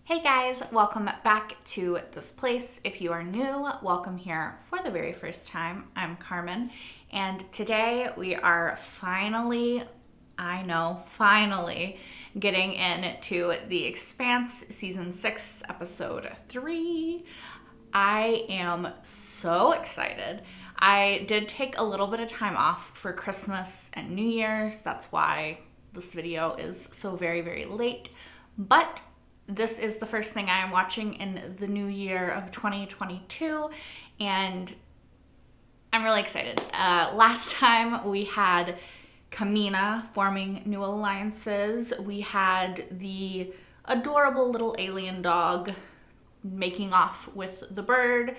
Hey guys, welcome back to this place. If you are new, welcome here for the very first time. I'm Carmen, and today we are finally getting into the Expanse Season 6, Episode 3. I am so excited. I did take a little bit of time off for Christmas and New Year's. That's why this video is so very, very late. But this is the first thing I am watching in the new year of 2022, and I'm really excited. Last time we had Kamina forming new alliances. We had the adorable little alien dog making off with the bird.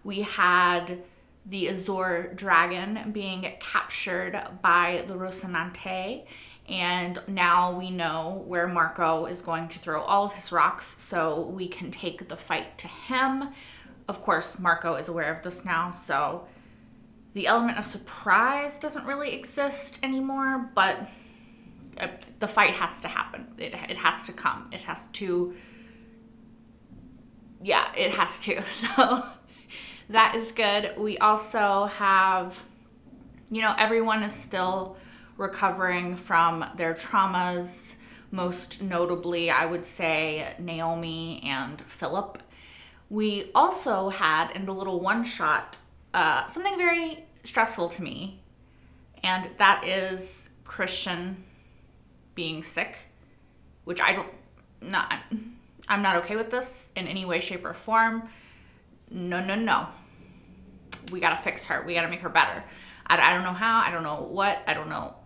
We had the Azor dragon being captured by the Rocinante. And now we know where Marco is going to throw all of his rocks, so we can take the fight to him. Of course, Marco is aware of this now, so the element of surprise doesn't really exist anymore, but the fight has to happen. It has to come. It has to, yeah, it has to. So that is good. We also have, everyone is still recovering from their traumas, most notably, I would say, Naomi and Philip. We also had, in the little one-shot, something very stressful to me, and that is Christian being sick, which I'm not okay with this in any way, shape, or form. No. We gotta fix her. We gotta make her better. I don't know how, I don't know what, I don't know.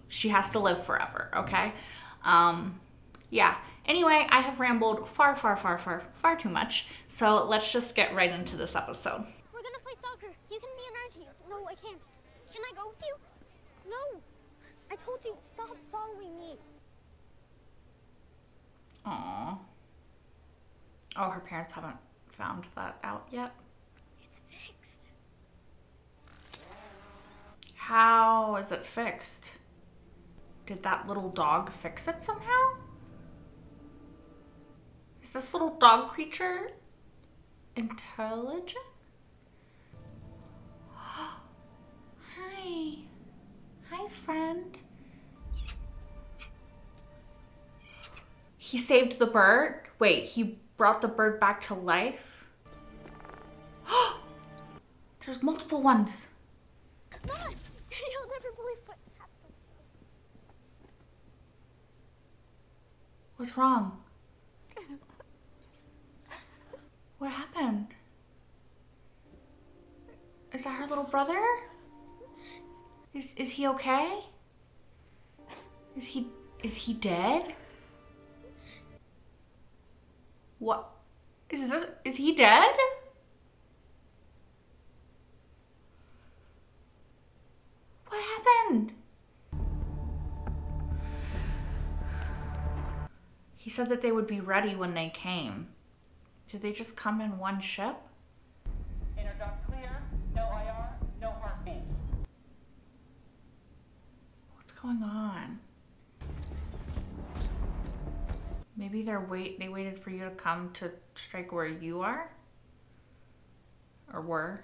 She has to live forever, okay? Yeah. Anyway, I have rambled far too much, so let's just get right into this episode. We're gonna play soccer. You can be on our team. No, I can't. Can I go with you? No. I told you, stop following me. Aww. Oh, her parents haven't found that out yet. It's fixed. How is it fixed? Did that little dog fix it somehow? Is this little dog creature intelligent? Hi. Hi, friend. He saved the bird? Wait, he brought the bird back to life? There's multiple ones. Mama, you'll never believe what happened. What's wrong? What happened? Is that her little brother? Is he okay? Is he dead? What? Is he dead? What happened? He said that they would be ready when they came. Did they just come in one ship? Inner duct clear, no IR, no heartbeats. What's going on? Maybe they waited for you to come to strike where you are? Or were?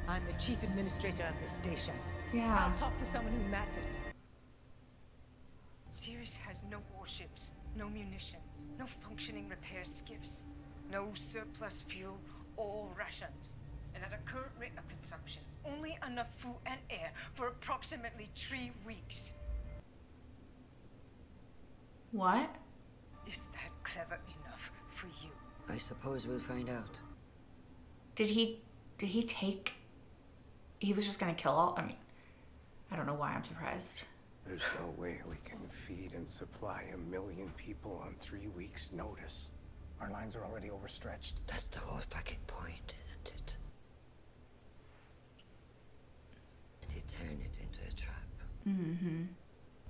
I'm the chief administrator of the station. Yeah. I'll talk to someone who matters. Sirius has no warships, no munitions, no functioning repair skiffs, no surplus fuel or rations. And at a current rate of consumption, only enough food and air for approximately 3 weeks. What? Is that clever enough for you? I suppose we'll find out. Did he take... He was just gonna kill all... I don't know why I'm surprised. There's no way we can feed and supply 1 million people on 3 weeks' notice. Our lines are already overstretched. That's the whole fucking point, isn't it? And he turned it into a trap. Mm-hmm.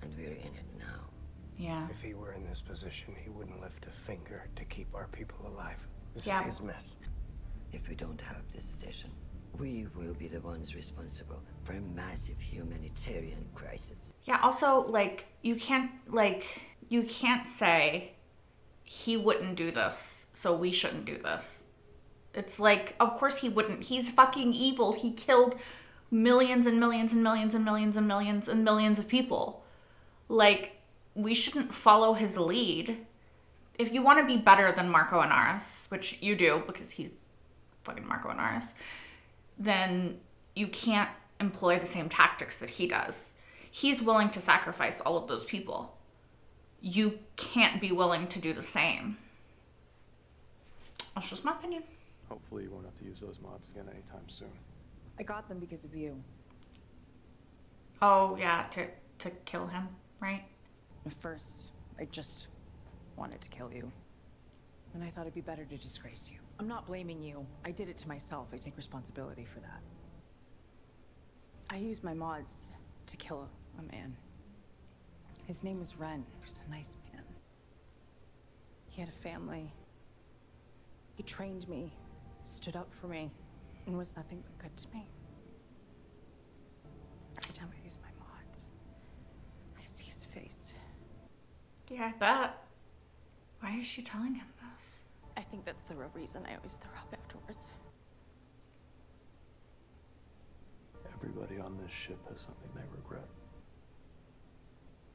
And we're in it now. Yeah. If he were in this position, he wouldn't lift a finger to keep our people alive. This Yeah. is his mess. If we don't help this station, We will be the ones responsible for a massive humanitarian crisis. Yeah, also, like, you can't say he wouldn't do this, so we shouldn't do this. It's like, of course he wouldn't. He's fucking evil. He killed millions and millions and millions and millions and millions and millions of people. Like, we shouldn't follow his lead. If you want to be better than Marco Inaris, which you do because he's fucking Marco Inaris, then you can't employ the same tactics that he does. He's willing to sacrifice all of those people. You can't be willing to do the same. That's just my opinion. Hopefully you won't have to use those mods again anytime soon. I got them because of you. Oh, yeah, to kill him, right? At first, I just wanted to kill you. Then I thought it'd be better to disgrace you. I'm not blaming you. I did it to myself. I take responsibility for that. I used my mods to kill a man. His name was Ren. He was a nice man. He had a family. He trained me, stood up for me, and was nothing but good to me. Every time I use my mods, I see his face. Yeah, I bet. Why is she telling him this? I think that's the real reason I always throw up afterwards. Everybody on this ship has something they regret.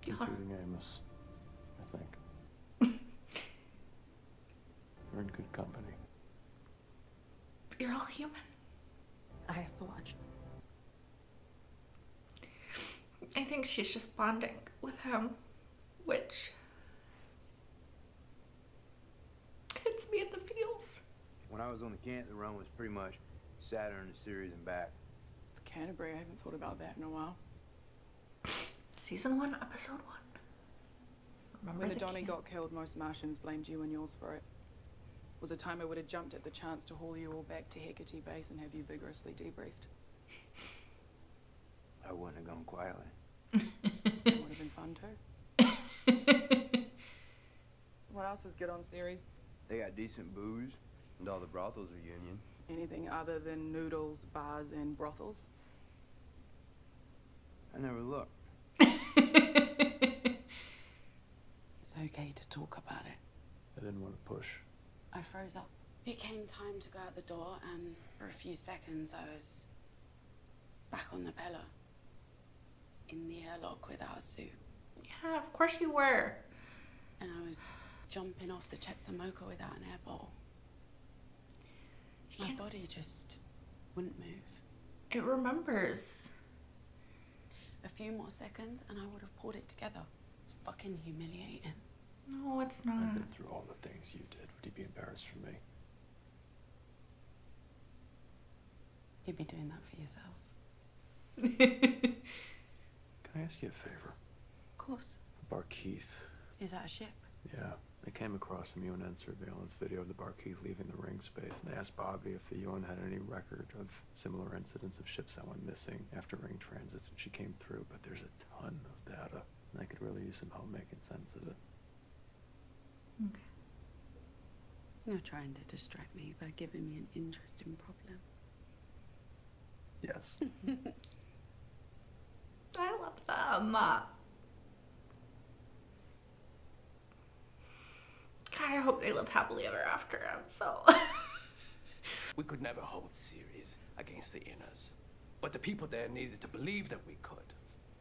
Yeah. Including Amos, I think. You're in good company. You're all human. I have to watch. I think she's just bonding with him, which hits me in the feels. When I was on the Canton run was pretty much Saturn, the series, and back. For Canterbury, I haven't thought about that in a while. Season 1, episode 1. Remember When the the Donnie key? got killed, most Martians blamed you and yours for it. Was a time I would have jumped at the chance to haul you all back to Hecate Base and have you vigorously debriefed. I wouldn't have gone quietly. It would have been fun too. What else is good on series? They got decent booze, and all the brothels are union. Anything other than noodles, bars, and brothels? I never looked. It's okay to talk about it. I didn't want to push. I froze up. It came time to go out the door, and for a few seconds I was back on the Bella. In the airlock without a suit. Yeah, of course you were. And I was jumping off the Chetsamoko without an air ball. My body just wouldn't move. It remembers. A few more seconds and I would have pulled it together. It's fucking humiliating. No, it's not. I've been through all the things you did. Would you be embarrassed for me? You'd be doing that for yourself. Can I ask you a favor? Of course. Barkeith. Is that a ship? Yeah. They came across some UN surveillance video of the Barkeith leaving the ring space, and they asked Bobby if the UN had any record of similar incidents of ships that went missing after ring transits, and she came through, but there's a ton of data, and I could really use some help making sense of it. Okay. You're trying to distract me by giving me an interesting problem. Yes. I love them. God, I hope they live happily ever after. So. We could never hold series against the Inners, but the people there needed to believe that we could.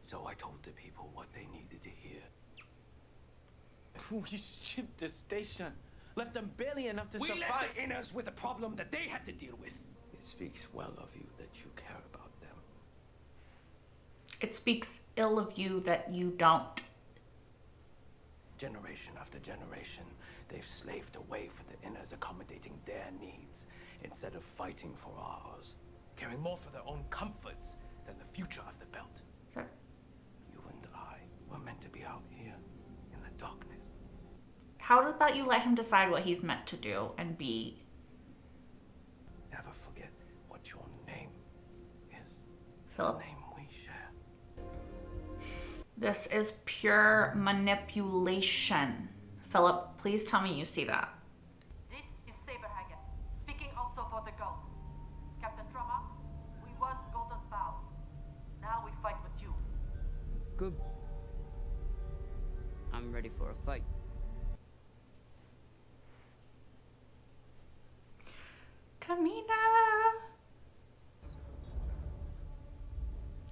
So I told the people what they needed to hear. We shipped the station, left them barely enough to survive. We left the Inners with a problem that they had to deal with. It speaks well of you that you care about them. It speaks ill of you that you don't. Generation after generation, they've slaved away for the Inners, accommodating their needs instead of fighting for ours, caring more for their own comforts than the future of the belt. Sir. You and I were meant to be out here in the darkness. How about you let him decide what he's meant to do and be? Never forget what your name is. Philip. The name we share. This is pure manipulation. Philip, please tell me you see that. This is Saberhagen, speaking also for the Gulf. Captain Trauma, Good. I'm ready for a fight. Kamina.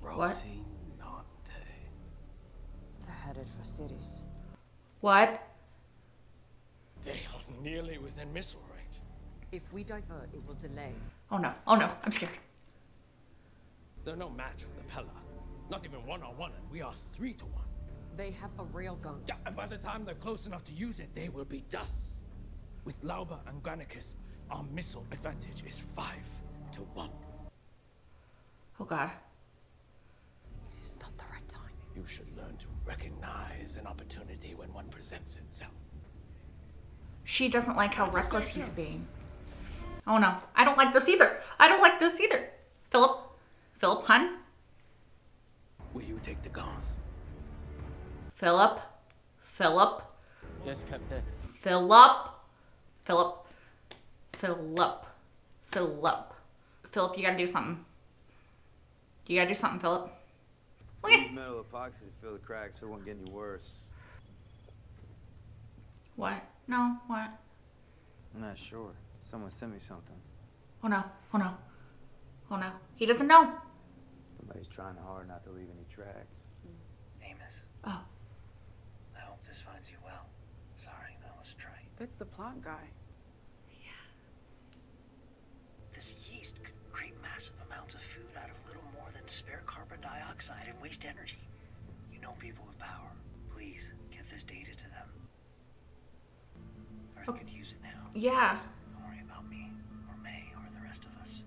What? They're headed for cities. What? They are nearly within missile range. If we divert, it will delay. Oh no. Oh no. I'm scared. They're no match for the Pella. Not even one-on-one, and we are 3-1. They have a railgun. Yeah, and by the time they're close enough to use it, they will be dust. With Lauba and Granicus, our missile advantage is 5-1. Oh god. It is not the right time. You should learn to recognize an opportunity when one presents itself. She doesn't like how reckless he's being. Oh no. I don't like this either. I don't like this either. Philip, hun? Will you take the guns? Philip. Yes, Captain. Philip, you gotta do something. You gotta do something, Philip. Use metal epoxy to fill the cracks so it won't get any worse. What? No, what? I'm not sure. Someone sent me something. Oh no. He doesn't know. Somebody's trying hard not to leave any tracks. Amos. Oh. I hope this finds you well. Sorry, that was trite. That's the plant guy. This yeast could create massive amounts of food out of little more than spare carbon dioxide and waste energy. You know people with power. Please, get this data to them. Earth could use it now. Yeah. Don't worry about me, or May, or the rest of us.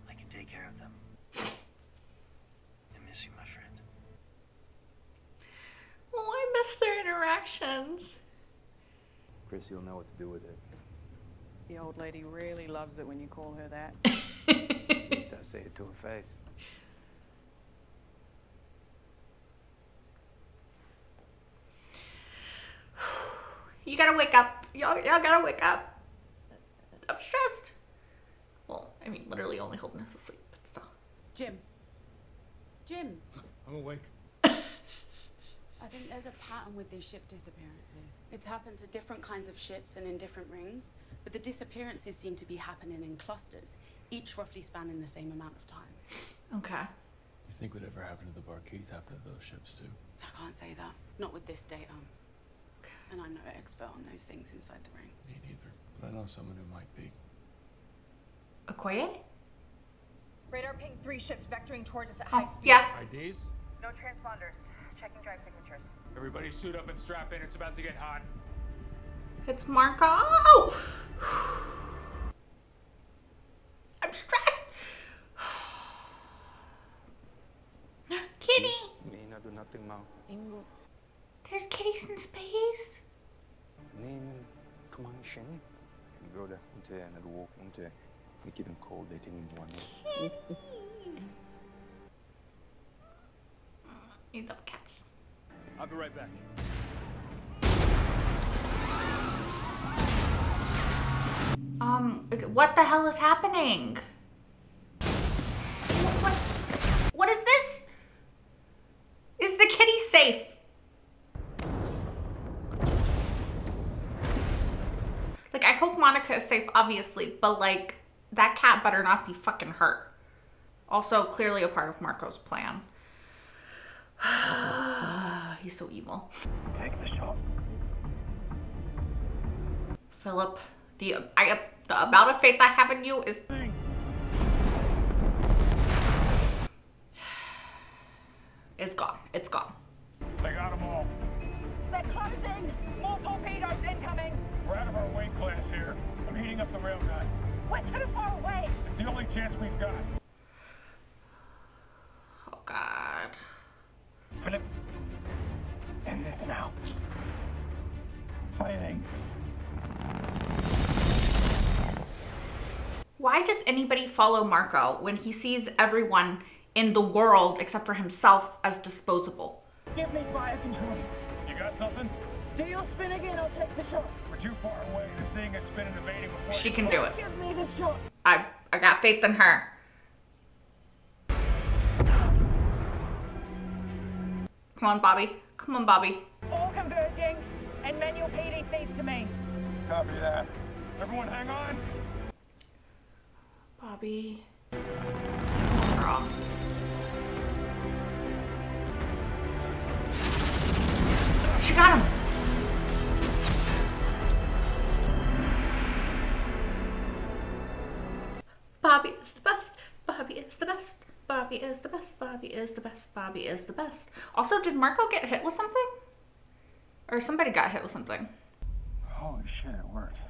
I can take care of them. I miss you, my friend. Oh, I miss their interactions. Chris, you'll know what to do with it. The old lady really loves it when you call her that. At least I say it to her face. You gotta wake up. Y'all gotta wake up. I'm stressed. Well, I mean, literally only holding us asleep, but still. Jim. I'm awake. I think there's a pattern with these ship disappearances. It's happened to different kinds of ships and in different rings, but the disappearances seem to be happening in clusters, each roughly spanning the same amount of time. Okay. You think whatever happened to the Barkeith happened to those ships too? I can't say that. Not with this data. Okay. And I'm no expert on those things inside the ring. Me neither. But I know someone who might be. Okoye? Radar ping 3 ships vectoring towards us at high speed. Yeah. IDs? No transponders. Checking drive signatures. Everybody suit up and strap in. It's about to get hot. It's Marco. I'm stressed. Kitty. Nina do nothing now. There's kitties in space. Nina, come on, Shane. Brother, unte na du walk unte. Make it cold. They didn't want it. You love cats. I'll be right back. What the hell is happening? What is this? Is the kitty safe? Like, I hope Monica is safe, obviously, but like, that cat better not be fucking hurt. Also, clearly a part of Marco's plan. He's so evil. Take the shot. Philip, the amount of faith I have in you is... It's gone. It's gone. They got them all. They're closing! More torpedoes incoming! We're out of our weight class here. I'm heating up the railgun. We're too far away! It's the only chance we've got. Oh, God. Philip, end this now. Fighting. Why does anybody follow Marco when he sees everyone in the world except for himself as disposable? Give me fire control. You got something? Do you spin again? I'll take the shot. We're too far away. They're seeing us spin and evading before... She can do it. Give me the shot. I got faith in her. Come on, Bobby. Come on, Bobby. All converging and manual PDCs to me. Copy that. Everyone hang on. Bobby. Girl. She got him. Bobby is the best. Bobby is the best. Bobby is the best. Bobby is the best. Bobby is the best. Also, did Marco get hit with something? Or somebody got hit with something? Holy shit, it worked.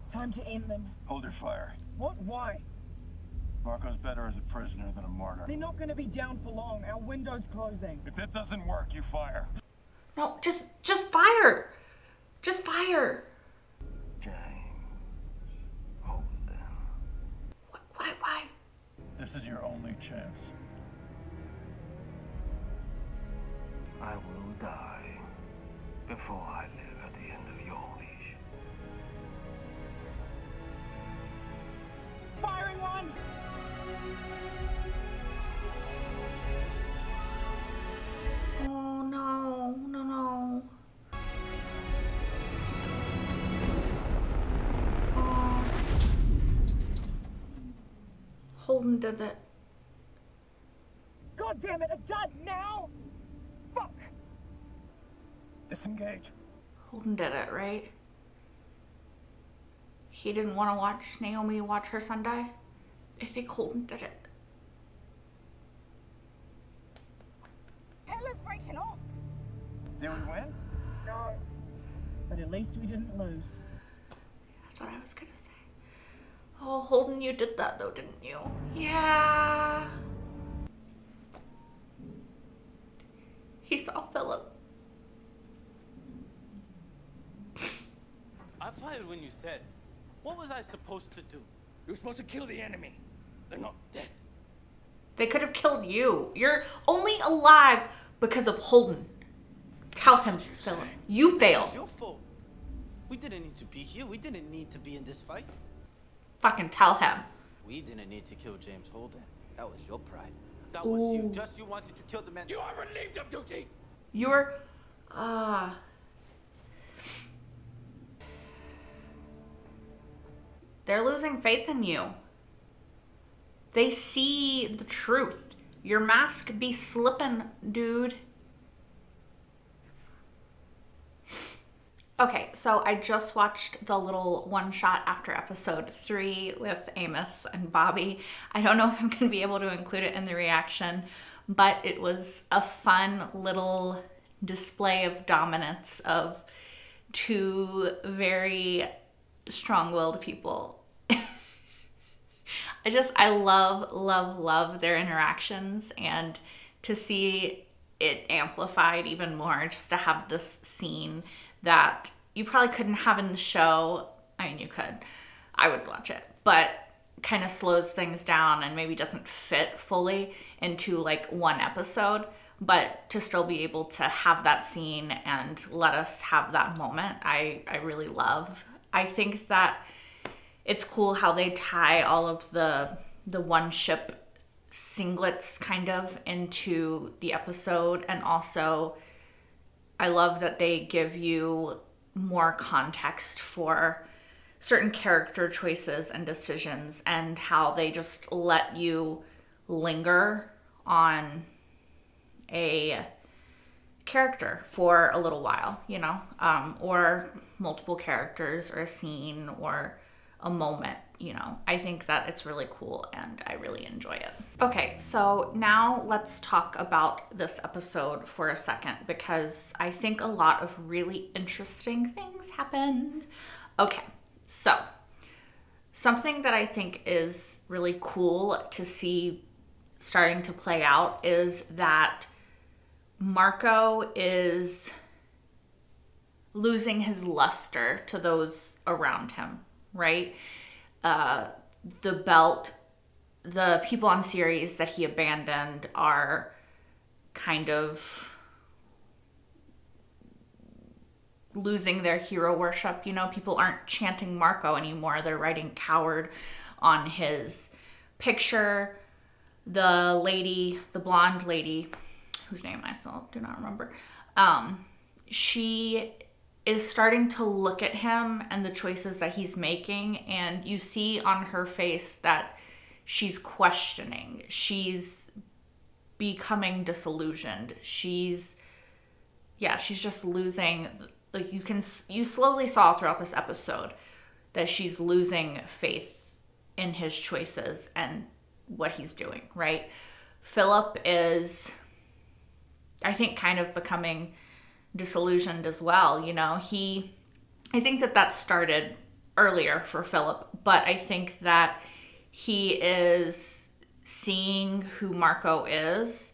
Time to end them. Hold your fire. What? Why? Marco's better as a prisoner than a martyr. They're not going to be down for long. Our window's closing. If this doesn't work, you fire. No, just fire. Just fire. James. Hold them. Why? This is your only chance. I will die before I live at the end of your leash. Firing one! Oh no, no. Oh. Holden did it. God damn it, a dud now! Fuck! Disengage. Holden did it, right? He didn't want to watch Naomi watch her son die? I think Holden did it. Hell is breaking off! Did we win? No. But at least we didn't lose. That's what I was gonna say. Oh, Holden, you did that though, didn't you? Yeah. He saw Philip. I fired when you said. What was I supposed to do? You were supposed to kill the enemy. They're not dead. They could have killed you. You're only alive because of Holden. Tell him, Philip. You failed. It's your fault. We didn't need to be here. We didn't need to be in this fight. Fucking tell him. We didn't need to kill James Holden. That was your pride. That was you. Just you wanted to kill the man. You are relieved of duty. You're... They're losing faith in you. They see the truth. Your mask be slipping, dude. Okay, so I just watched the little one shot after episode 3 with Amos and Bobby. I don't know if I'm going to be able to include it in the reaction, but it was a fun little display of dominance of two very strong-willed people. I love their interactions, and to see it amplified even more, just to have this scene that you probably couldn't have in the show. I mean, you could. I would watch it, but kind of slows things down and maybe doesn't fit fully into like one episode, but to still be able to have that scene and let us have that moment, I really love. I think that it's cool how they tie all of the one ship singlets kind of into the episode, and also I love that they give you more context for certain character choices and decisions, and how they just let you linger on a character for a little while, you know, or multiple characters or a scene or a moment, you know. I think that it's really cool and I really enjoy it. Okay, so now let's talk about this episode for a second, because I think a lot of really interesting things happened. Okay, so something that I think is really cool to see starting to play out is that Marco is losing his luster to those around him, right? The belt, the people on Ceres that he abandoned are kind of losing their hero worship. You know, people aren't chanting Marco anymore. They're writing coward on his picture. The lady, the blonde lady, whose name I still do not remember, she is starting to look at him and the choices that he's making, and you see on her face that she's questioning. She's becoming disillusioned. She's just losing, like you slowly saw throughout this episode that she's losing faith in his choices and what he's doing, right? Philip is, I think, kind of becoming disillusioned as well. You know, I think that started earlier for Philip, but I think that he is seeing who Marco is.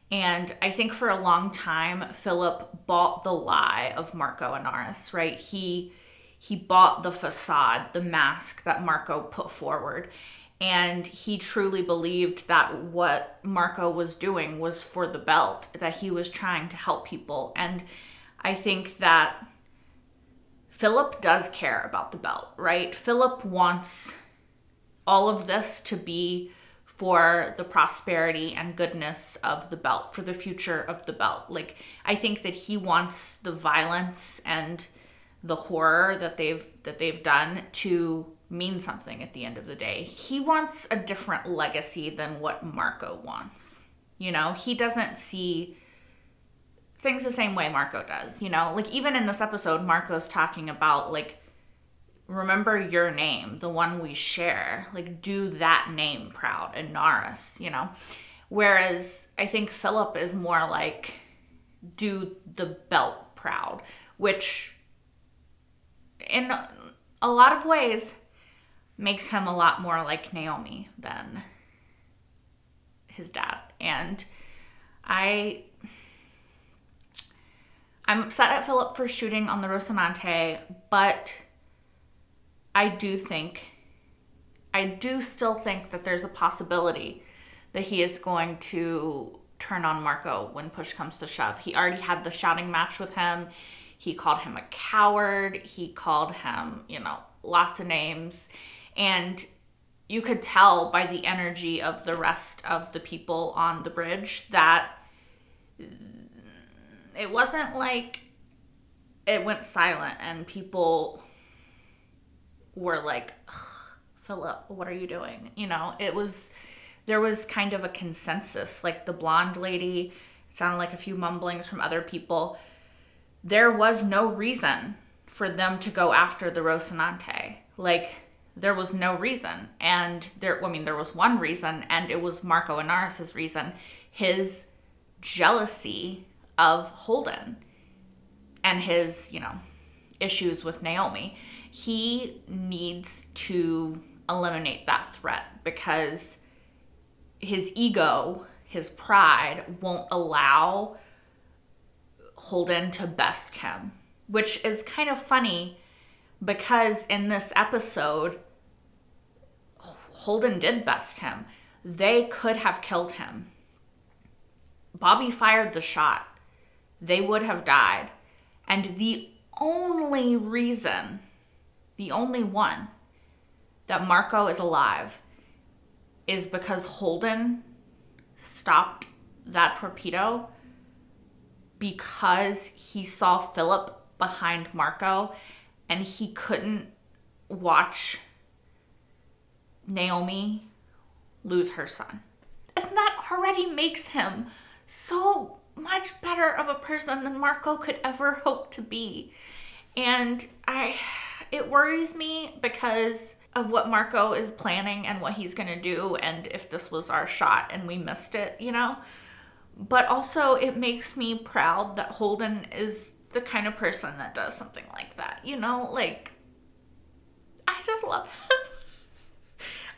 And I think for a long time, Philip bought the lie of Marco Inaris, right? He bought the facade, the mask that Marco put forward. And he truly believed that what Marco was doing was for the belt, that he was trying to help people. And I think that Philip does care about the belt, right? Philip wants all of this to be for the prosperity and goodness of the belt, for the future of the belt. Like, I think that he wants the violence and the horror that they've done to mean something at the end of the day. He wants a different legacy than what Marco wants. You know, he doesn't see things the same way Marco does, you know? Like, even in this episode, Marco's talking about, like, remember your name, the one we share. Like, do that name proud, Inaris, you know? Whereas I think Philip is more like, do the belt proud, which in a lot of ways makes him a lot more like Naomi than his dad. And I'm upset at Philip for shooting on the Rocinante, but I do still think that there's a possibility that he is going to turn on Marco when push comes to shove. He already had the shouting match with him. He called him a coward. He called him, you know, lots of names. And you could tell by the energy of the rest of the people on the bridge that it wasn't like it went silent and people were like, Philip, what are you doing? You know, there was kind of a consensus. Like, the blonde lady, sounded like a few mumblings from other people. There was no reason for them to go after the Rocinante. Like, there was no reason. And there was one reason, and it was Marco Inaris' reason. His jealousy of Holden and his, you know, issues with Naomi. He needs to eliminate that threat because his ego, his pride, won't allow Holden to best him, which is kind of funny because in this episode, Holden did best him. They could have killed him. Bobby fired the shot. They would have died. And the only reason, the only one that Marco is alive is because Holden stopped that torpedo because he saw Philip behind Marco and he couldn't watch Naomi lose her son. And that already makes him so much better of a person than Marco could ever hope to be. And it worries me because of what Marco is planning and what he's gonna do, and if this was our shot and we missed it, you know? But also it makes me proud that Holden is the kind of person that does something like that, you know? Like, I just love him.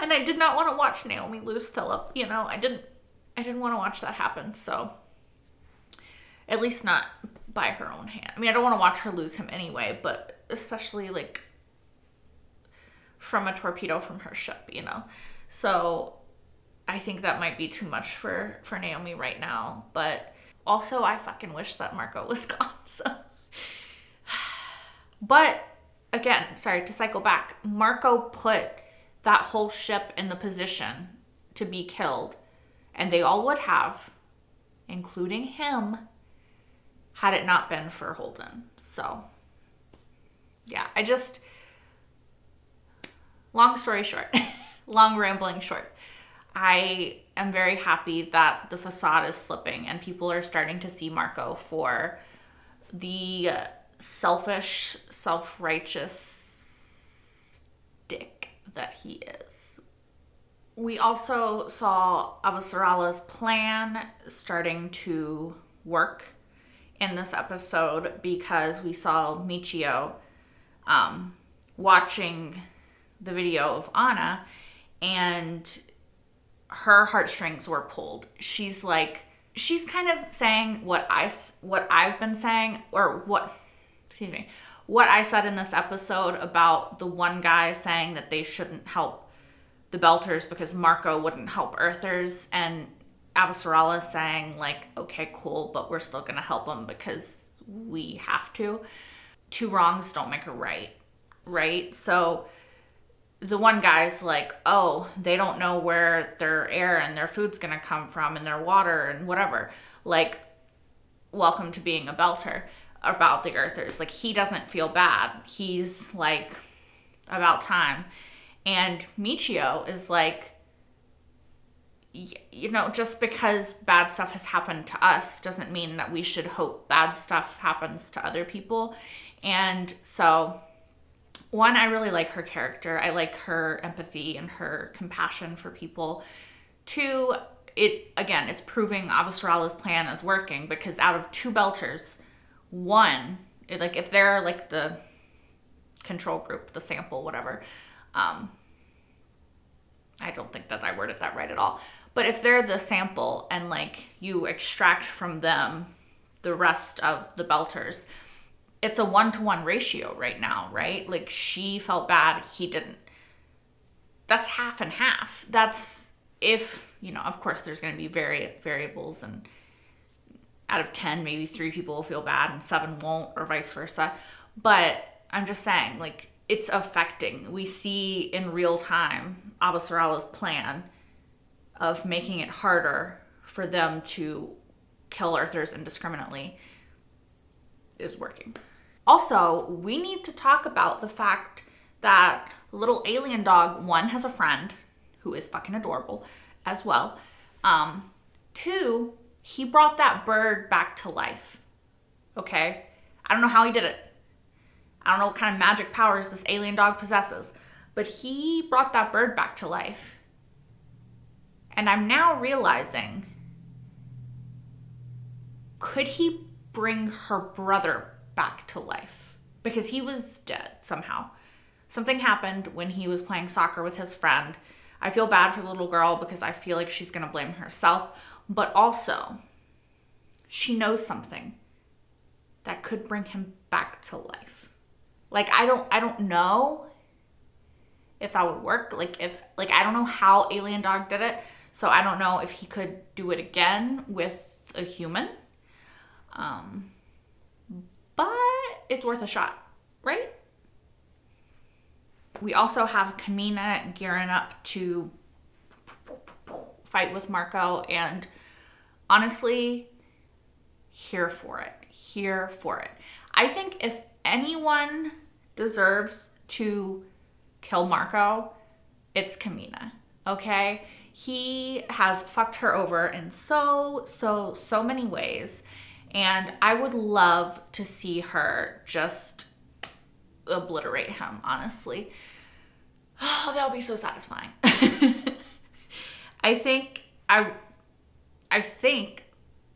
And I did not want to watch Naomi lose Philip, you know? I didn't want to watch that happen, so at least not by her own hand. I mean, I don't want to watch her lose him anyway, but especially like from a torpedo from her ship, you know? So I think that might be too much for Naomi right now, but also I fucking wish that Marco was gone, so. But again, sorry, to cycle back, Marco put that whole ship in the position to be killed, and they all would have including him, had it not been for Holden. So, yeah, long story short, long rambling short, I am very happy that the facade is slipping and people are starting to see Marco for the selfish, self-righteous dick that he is. We also saw Avasarala's plan starting to work in this episode because we saw Michio watching the video of Anna, and her heartstrings were pulled. She's kind of saying what I've been saying, or what I said in this episode about the one guy saying that they shouldn't help the Belters because Marco wouldn't help Earthers, and Avasarala saying like, okay, cool, but we're still gonna help them because we have to. Two wrongs don't make a right? So the one guy's like, oh, they don't know where their air and their food's gonna come from and their water and whatever. Like, welcome to being a Belter about the Earthers. Like, he doesn't feel bad. He's like, about time. And Michio is like, you know, just because bad stuff has happened to us doesn't mean that we should hope bad stuff happens to other people. And so, one, I really like her character. I like her empathy and her compassion for people. Two, it's proving Avasarala's plan is working, because out of two Belters, one, if they're like the control group, the sample, whatever, I don't think that I worded that right at all. But if they're the sample and like you extract from them the rest of the Belters, it's a 1-to-1 ratio right now, right? Like, she felt bad, he didn't. That's half and half. That's if, you know, of course there's going to be variables, and out of 10, maybe 3 people will feel bad and 7 won't, or vice versa. But I'm just saying, like, it's affecting. We see in real time Avasarala's plan of making it harder for them to kill Earthers indiscriminately is working. Also, we need to talk about the fact that little alien dog, 1, has a friend who is fucking adorable as well. 2, he brought that bird back to life. Okay? I don't know how he did it. I don't know what kind of magic powers this alien dog possesses, but he brought that bird back to life. And I'm now realizing, could he bring her brother back to life? Because he was dead somehow. Something happened when he was playing soccer with his friend. I feel bad for the little girl because I feel like she's gonna blame herself, but also she knows something that could bring him back to life. Like, I don't know if that would work. I don't know how Alien Dog did it, so I don't know if he could do it again with a human. But it's worth a shot, right? We also have Kamina gearing up to fight with Marco, and honestly, here for it. Here for it. I think if anyone deserves to kill Marco, it's Kamina, okay? He has fucked her over in so many ways, and I would love to see her just obliterate him, honestly. Oh, that would be so satisfying. I think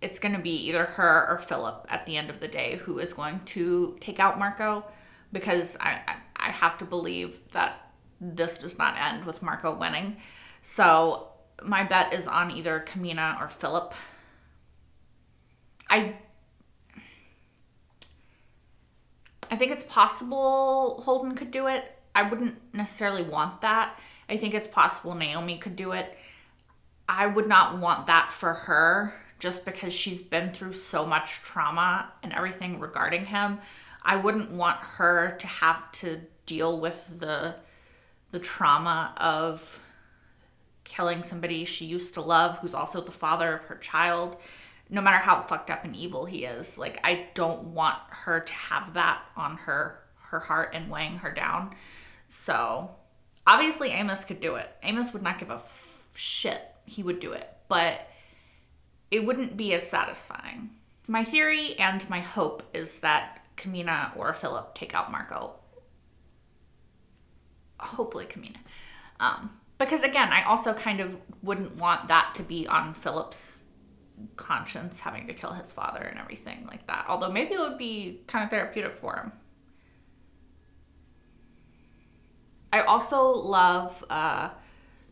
it's going to be either her or Philip at the end of the day who is going to take out Marco, because I have to believe that this does not end with Marco winning. So my bet is on either Kamina or Philip. I think it's possible Holden could do it. I wouldn't necessarily want that. I think it's possible Naomi could do it. I would not want that for her, just because she's been through so much trauma and everything regarding him. I wouldn't want her to have to deal with the trauma of killing somebody she used to love, who's also the father of her child. no matter how fucked up and evil he is, like, I don't want her to have that on her heart and weighing her down. So obviously Amos could do it. Amos would not give a shit. He would do it, but it wouldn't be as satisfying. My theory and my hope is that Kamina or Philip take out Marco. Hopefully Kamina. Because again, I also kind of wouldn't want that to be on Philip's conscience, having to kill his father and everything like that. Although maybe it would be kind of therapeutic for him. I also love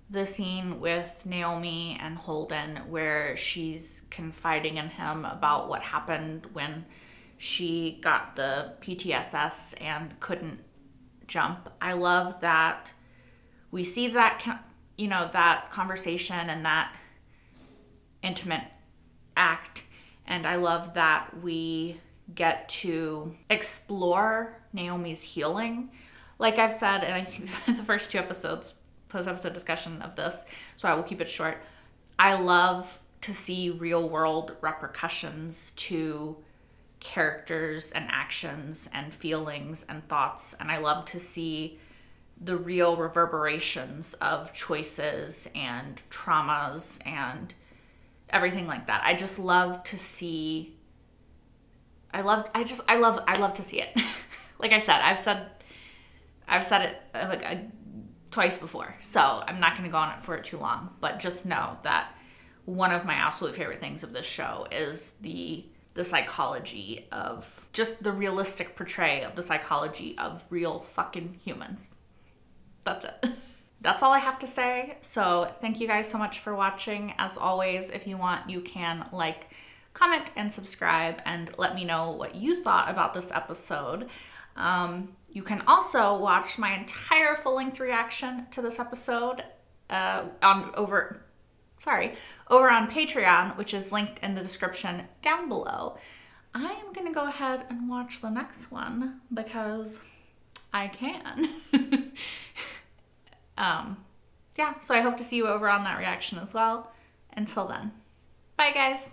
the scene with Naomi and Holden where she's confiding in him about what happened when she got the PTSS and couldn't jump. I love that we see that, you know, that conversation and that intimate act. And I love that we get to explore Naomi's healing. Like I've said, and I think the first 2 episodes, post-episode discussion of this, so I will keep it short. I love to see real world repercussions to characters and actions and feelings and thoughts. And I love to see the real reverberations of choices and traumas and everything like that. I just love to see, I love to see it. Like I said, I've said it like twice before, so I'm not going to go on it for too long, but just know that one of my absolute favorite things of this show is the psychology of, just the realistic portray of the psychology of real fucking humans. That's it. That's all I have to say. So thank you guys so much for watching. As always, if you want, you can like, comment, and subscribe, and let me know what you thought about this episode. You can also watch my entire full-length reaction to this episode over on Patreon, which is linked in the description down below. I am gonna go ahead and watch the next one because I can. Yeah, so I hope to see you over on that reaction as well. Until then, bye guys.